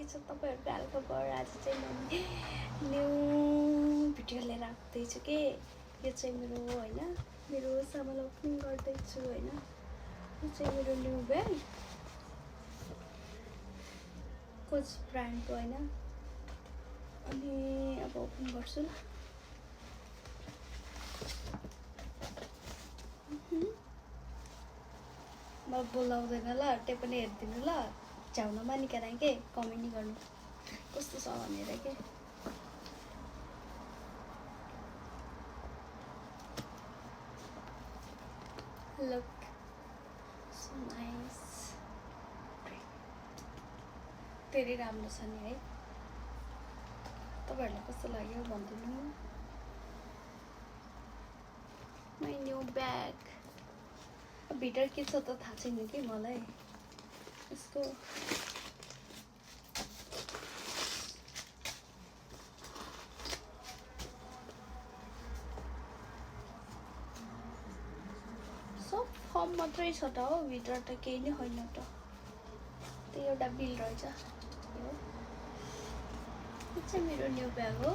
के छ तपाईहरुको हालखबर? आज चाहिँ म न्यू भिडियो लिएर आउँदैछु के। यो चाहिँ मेरो हैन, मेरो सामान ओपनिङ गर्दैछु हैन। यो चाहिँ मेरो न्यू ब्याग कोच ब्रान्डको हैन। अनि अब ओपन गर्छु ल। म बोलाउँदैन ल, त्यो पनि हेर्दिनु ल। झ्याउन मानिकराई के कमेन्ट गर्नु कस्तो छ भनेर के। Look so nice. धेरै राम्रो छ नि है। तपाईहरुलाई कस्तो लाग्यो भन्दिनु। My new bag. भित्र के छ त थाहा छैन कि मलाई। यसको सब फर्म मात्रै छ त हो, भित्र त केही नै होइन त। त्यो एउटा बिल रहेछ। यो चाहिँ मेरो न्यू ब्याग हो।